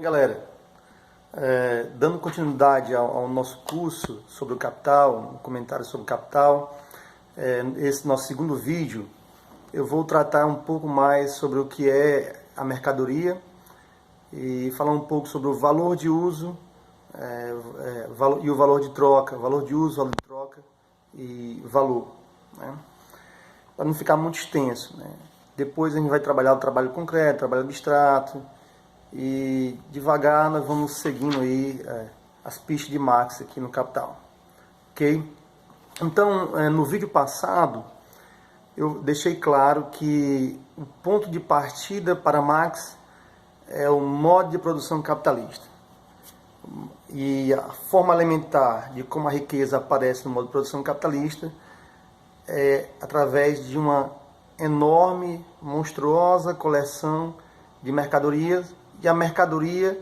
Galera, dando continuidade ao nosso curso sobre o capital, um comentário sobre o capital, esse nosso segundo vídeo, eu vou tratar um pouco mais sobre o que é a mercadoria e falar um pouco sobre o valor de uso e o valor de troca, valor de uso, valor de troca e valor, né? Para não ficar muito extenso, né? Depois a gente vai trabalhar o trabalho concreto, o trabalho abstrato, e devagar nós vamos seguindo aí as pistas de Marx aqui no Capital, ok? Então, no vídeo passado, eu deixei claro que o ponto de partida para Marx é o modo de produção capitalista. E a forma elementar de como a riqueza aparece no modo de produção capitalista é através de uma enorme, monstruosa coleção de mercadorias, e a mercadoria,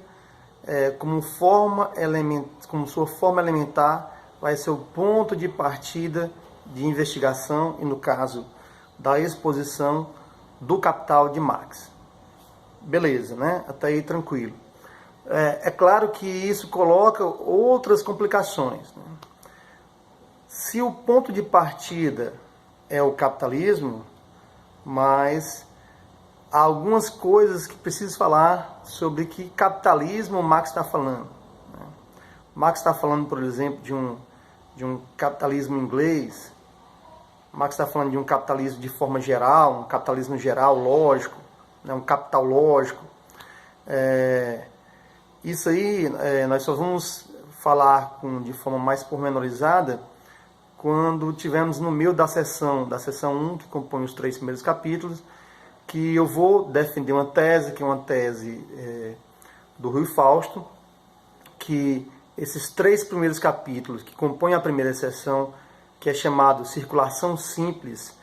como sua forma elementar, vai ser o ponto de partida de investigação e, no caso, da exposição do Capital de Marx. Beleza, né? Até aí tranquilo. É claro que isso coloca outras complicações, né? Se o ponto de partida é o capitalismo, mas há algumas coisas que preciso falar sobre que capitalismo Marx está falando, né? Marx está falando, por exemplo, de um capitalismo inglês. Marx está falando de um capitalismo de forma geral, um capitalismo geral lógico, né? Um capital lógico. Isso aí nós só vamos falar de forma mais pormenorizada quando tivermos no meio da sessão 1, que compõe os 3 primeiros capítulos, que eu vou defender uma tese, que é uma tese do Rui Fausto, que esses 3 primeiros capítulos que compõem a primeira seção, que é chamado Circulação Simples,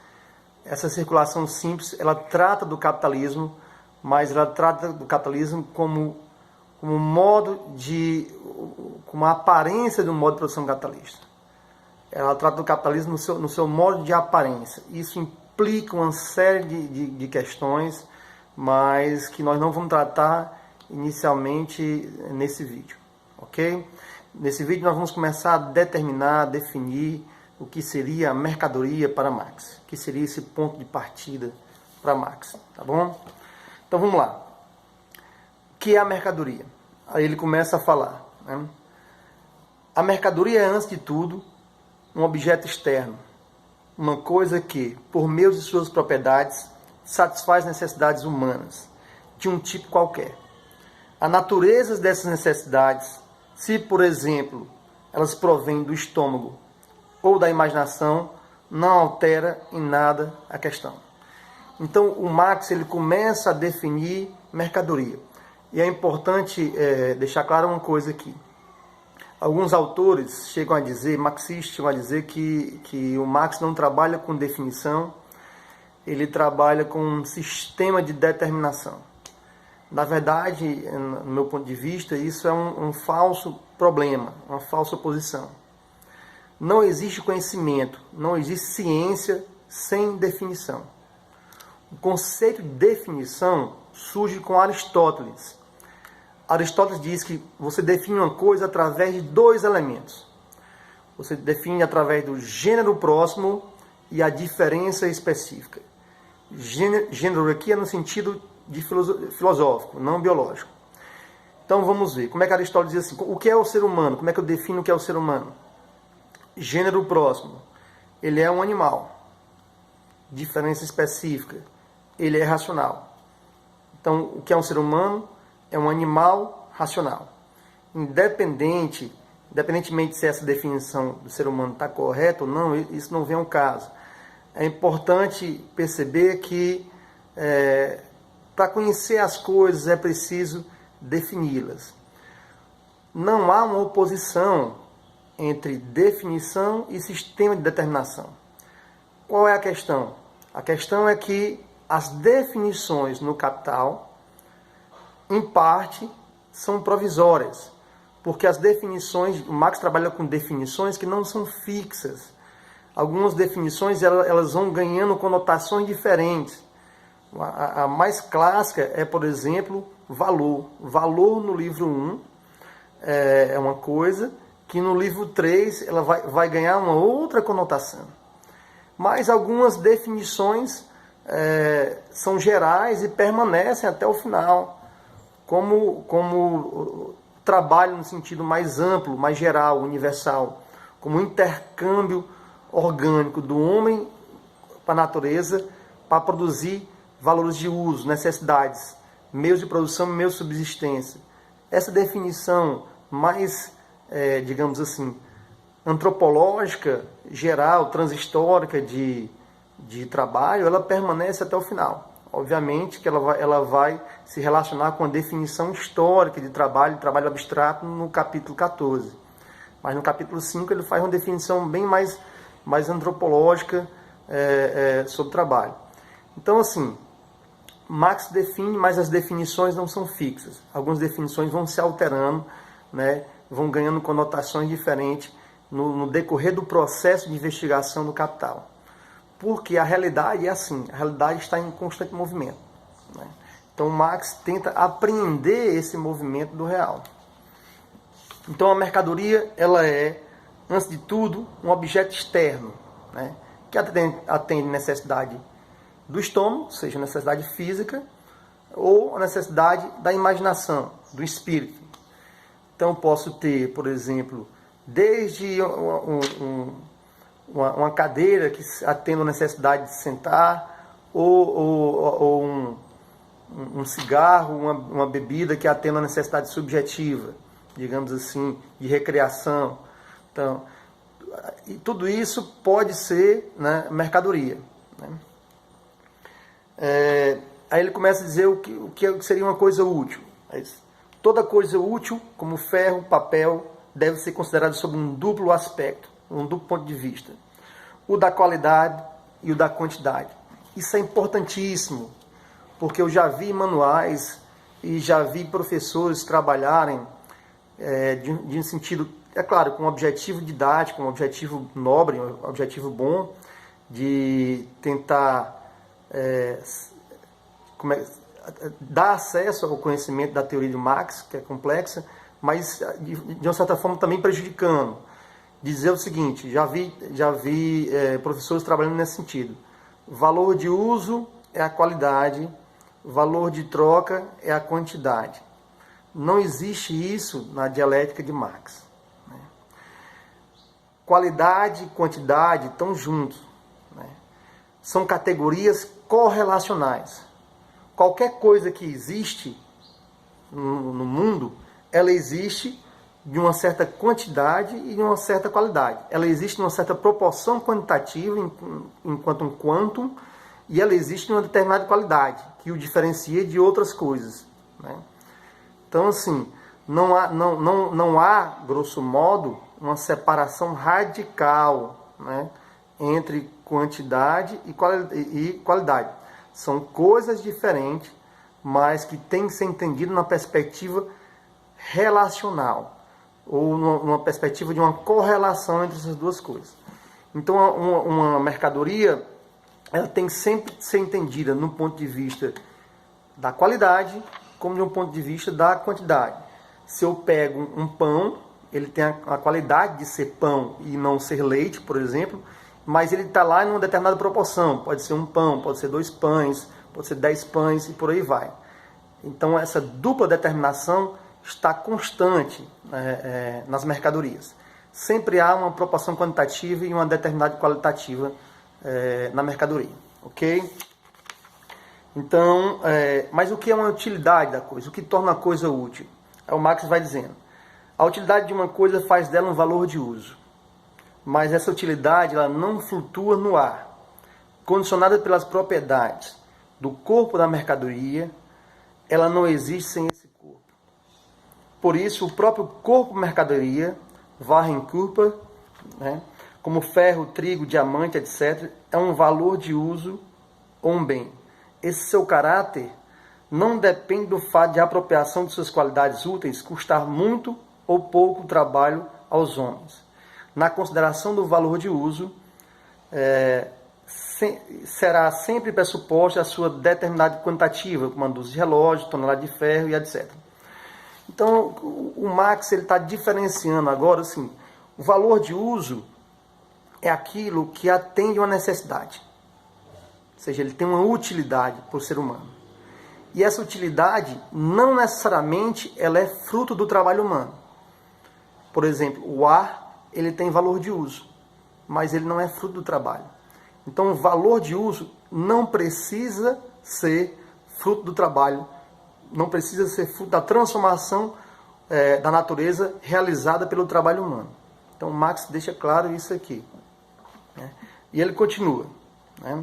essa circulação simples, ela trata do capitalismo, mas ela trata do capitalismo como a aparência de um modo de produção capitalista. Ela trata do capitalismo no seu modo de aparência. Isso implica uma série de questões, mas que nós não vamos tratar inicialmente nesse vídeo, ok? Nesse vídeo nós vamos começar a definir o que seria a mercadoria para Marx, que seria esse ponto de partida para Marx, tá bom? Então vamos lá. O que é a mercadoria? Aí ele começa a falar, né? A mercadoria é, antes de tudo, um objeto externo, uma coisa que, por meio de suas propriedades, satisfaz necessidades humanas, de um tipo qualquer. A natureza dessas necessidades, se, por exemplo, elas provêm do estômago ou da imaginação, não altera em nada a questão. Então, o Marx ele começa a definir mercadoria. E é importante deixar claro uma coisa aqui. Alguns autores marxistas chegam a dizer que o Marx não trabalha com definição, ele trabalha com um sistema de determinação. Na verdade, no meu ponto de vista, isso é um falso problema, uma falsa posição. Não existe conhecimento, não existe ciência sem definição. O conceito de definição surge com Aristóteles. Aristóteles diz que você define uma coisa através de 2 elementos. Você define através do gênero próximo e a diferença específica. Gênero aqui é no sentido de filosófico, não biológico. Então vamos ver. Como é que Aristóteles diz assim? O que é o ser humano? Como é que eu defino o que é o ser humano? Gênero próximo. Ele é um animal. Diferença específica. Ele é racional. Então, o que é um ser humano? É um animal racional. Independentemente se essa definição do ser humano está correta ou não, isso não vem ao caso. É importante perceber que para conhecer as coisas é preciso defini-las. Não há uma oposição entre definição e sistema de determinação. Qual é a questão? A questão é que as definições no Capital, em parte, são provisórias, porque as definições, o Marx trabalha com definições que não são fixas. Algumas definições elas vão ganhando conotações diferentes. A mais clássica é, por exemplo, valor. Valor no livro 1 é uma coisa que no livro 3 ela vai ganhar uma outra conotação. Mas algumas definições são gerais e permanecem até o final, como trabalho no sentido mais amplo, mais geral, universal, como intercâmbio orgânico do homem para a natureza para produzir valores de uso, necessidades, meios de produção e meios de subsistência. Essa definição mais, digamos assim, antropológica, geral, transhistórica de trabalho, ela permanece até o final. Obviamente que ela vai se relacionar com a definição histórica de trabalho abstrato no capítulo 14. Mas no capítulo 5 ele faz uma definição bem mais antropológica sobre trabalho. Então, assim, Marx define, mas as definições não são fixas. Algumas definições vão se alterando, né, vão ganhando conotações diferentes no decorrer do processo de investigação do Capital. Porque a realidade é assim, a realidade está em constante movimento, né? Então Marx tenta apreender esse movimento do real. Então a mercadoria, ela é, antes de tudo, um objeto externo, né, que atende necessidade do estômago, seja necessidade física, ou a necessidade da imaginação, do espírito. Então posso ter, por exemplo, desde uma cadeira que atenda a necessidade de sentar, ou um cigarro, uma bebida que atenda a necessidade subjetiva, digamos assim, de recreação. Então, e tudo isso pode ser, né, mercadoria, né? Aí ele começa a dizer o que seria uma coisa útil. Toda coisa útil, como ferro, papel, deve ser considerada sob um duplo aspecto, um duplo ponto de vista. O da qualidade e o da quantidade. Isso é importantíssimo, porque eu já vi manuais e já vi professores trabalharem de um sentido, é claro, com um objetivo didático, um objetivo nobre, um objetivo bom, de tentar dar acesso ao conhecimento da teoria de Marx, que é complexa, mas de uma certa forma também prejudicando. Dizer o seguinte, já vi professores trabalhando nesse sentido. Valor de uso é a qualidade, valor de troca é a quantidade. Não existe isso na dialética de Marx, né? Qualidade e quantidade estão juntos, né? São categorias correlacionais. Qualquer coisa que existe no mundo, ela existe de uma certa quantidade e de uma certa qualidade. Ela existe em uma certa proporção quantitativa, enquanto um quantum, e ela existe em uma determinada qualidade, que o diferencia de outras coisas, né? Então, assim, não há, grosso modo, uma separação radical, né, entre quantidade e qualidade. São coisas diferentes, mas que têm que ser entendidas na perspectiva relacional, ou numa perspectiva de uma correlação entre essas duas coisas. Então, uma mercadoria, ela tem que sempre ser entendida no ponto de vista da qualidade, como de um ponto de vista da quantidade. Se eu pego um pão, ele tem a qualidade de ser pão e não ser leite, por exemplo, mas ele está lá em uma determinada proporção. Pode ser um pão, pode ser 2 pães, pode ser 10 pães e por aí vai. Então essa dupla determinação está constante nas mercadorias. Sempre há uma proporção quantitativa e uma determinada qualitativa na mercadoria, ok? Então, mas o que é uma utilidade da coisa? O que torna a coisa útil? O Marx vai dizendo, a utilidade de uma coisa faz dela um valor de uso, mas essa utilidade ela não flutua no ar, condicionada pelas propriedades do corpo da mercadoria, ela não existe sem esse corpo. Por isso, o próprio corpo mercadoria, Warenkörper, né, como ferro, trigo, diamante, etc., é um valor de uso ou um bem. Esse seu caráter não depende do fato de a apropriação de suas qualidades úteis custar muito ou pouco trabalho aos homens. Na consideração do valor de uso, será sempre pressuposta a sua determinada quantitativa, como a dúzia de relógio, tonelada de ferro e etc. Então, o Marx está diferenciando agora, assim, o valor de uso é aquilo que atende uma necessidade. Ou seja, ele tem uma utilidade para o ser humano. E essa utilidade, não necessariamente, ela é fruto do trabalho humano. Por exemplo, o ar, ele tem valor de uso, mas ele não é fruto do trabalho. Então, o valor de uso não precisa ser fruto do trabalho, não precisa ser fruto da transformação da natureza realizada pelo trabalho humano. Então, Marx deixa claro isso aqui. Né? E ele continua. Né?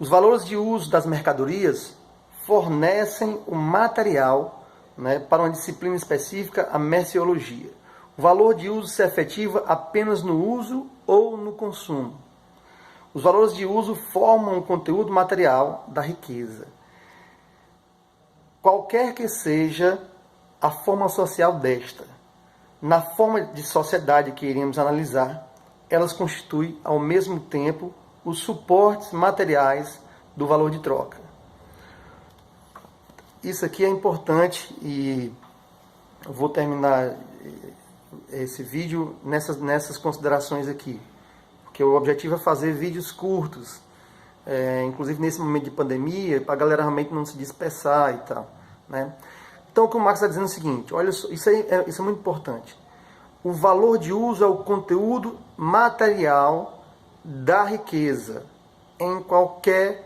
Os valores de uso das mercadorias fornecem o material, né, para uma disciplina específica, a merceologia. O valor de uso se efetiva apenas no uso ou no consumo. Os valores de uso formam o conteúdo material da riqueza. Qualquer que seja a forma social desta, na forma de sociedade que iremos analisar, elas constituem, ao mesmo tempo, os suportes materiais do valor de troca. Isso aqui é importante e eu vou terminar esse vídeo nessas considerações aqui, porque o objetivo é fazer vídeos curtos, inclusive nesse momento de pandemia, para a galera realmente não se dispersar e tal, né? Então o que o Marx está dizendo é o seguinte, olha só, isso é muito importante. O valor de uso é o conteúdo material da riqueza em qualquer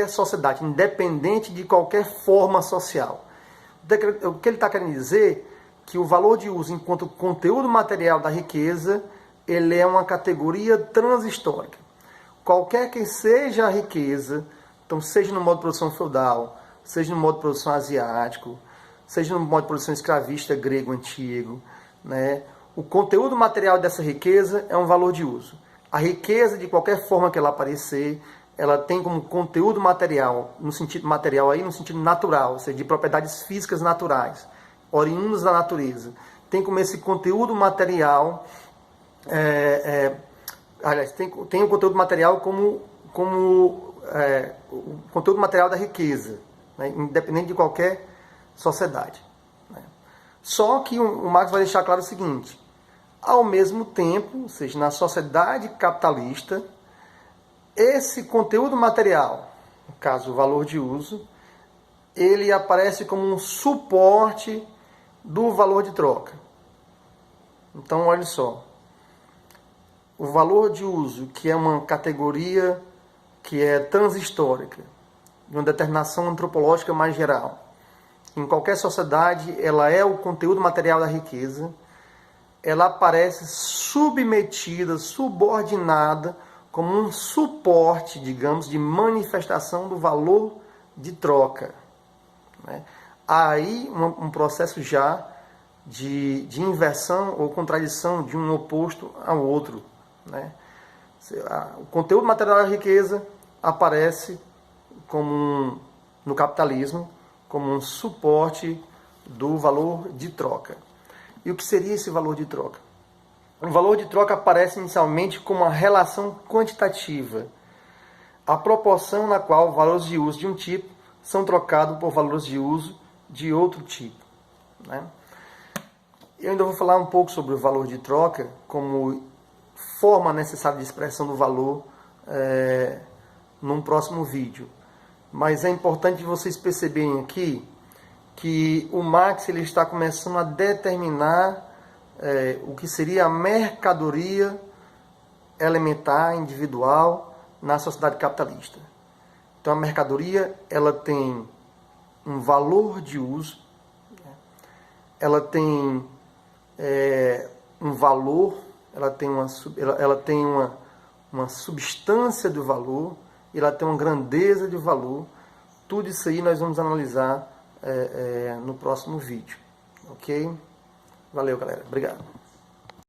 sociedade, independente de qualquer forma social. O que ele está querendo dizer é que o valor de uso enquanto conteúdo material da riqueza, ele é uma categoria transhistórica. Qualquer que seja a riqueza, então seja no modo de produção feudal, seja no modo de produção asiático, seja no modo de produção escravista grego antigo, né? O conteúdo material dessa riqueza é um valor de uso. A riqueza, de qualquer forma que ela aparecer, ela tem como conteúdo material, no sentido material aí, no sentido natural, ou seja, de propriedades físicas naturais, oriundas da natureza. Tem como esse conteúdo material, aliás, tem o conteúdo material como o conteúdo material da riqueza, né, independente de qualquer sociedade. Né. Só que o Marx vai deixar claro o seguinte, ao mesmo tempo, ou seja, na sociedade capitalista, esse conteúdo material, no caso o valor de uso, ele aparece como um suporte do valor de troca. Então, olha só, o valor de uso, que é uma categoria que é transhistórica, de uma determinação antropológica mais geral, em qualquer sociedade, ela é o conteúdo material da riqueza, ela aparece submetida, subordinada, como um suporte, digamos, de manifestação do valor de troca. Né? Há aí um processo já de inversão ou contradição de um oposto ao outro. Né? O conteúdo material da riqueza aparece no capitalismo como um suporte do valor de troca. E o que seria esse valor de troca? O valor de troca aparece inicialmente como uma relação quantitativa, a proporção na qual valores de uso de um tipo são trocados por valores de uso de outro tipo. Né? Eu ainda vou falar um pouco sobre o valor de troca como forma necessária de expressão do valor num próximo vídeo. Mas é importante vocês perceberem aqui que o Marx ele está começando a determinar o que seria a mercadoria elementar, individual, na sociedade capitalista. Então a mercadoria ela tem um valor de uso, ela tem um valor, ela tem uma substância do valor, ela tem uma grandeza de valor. Tudo isso aí nós vamos analisar no próximo vídeo. Ok? Valeu, galera. Obrigado.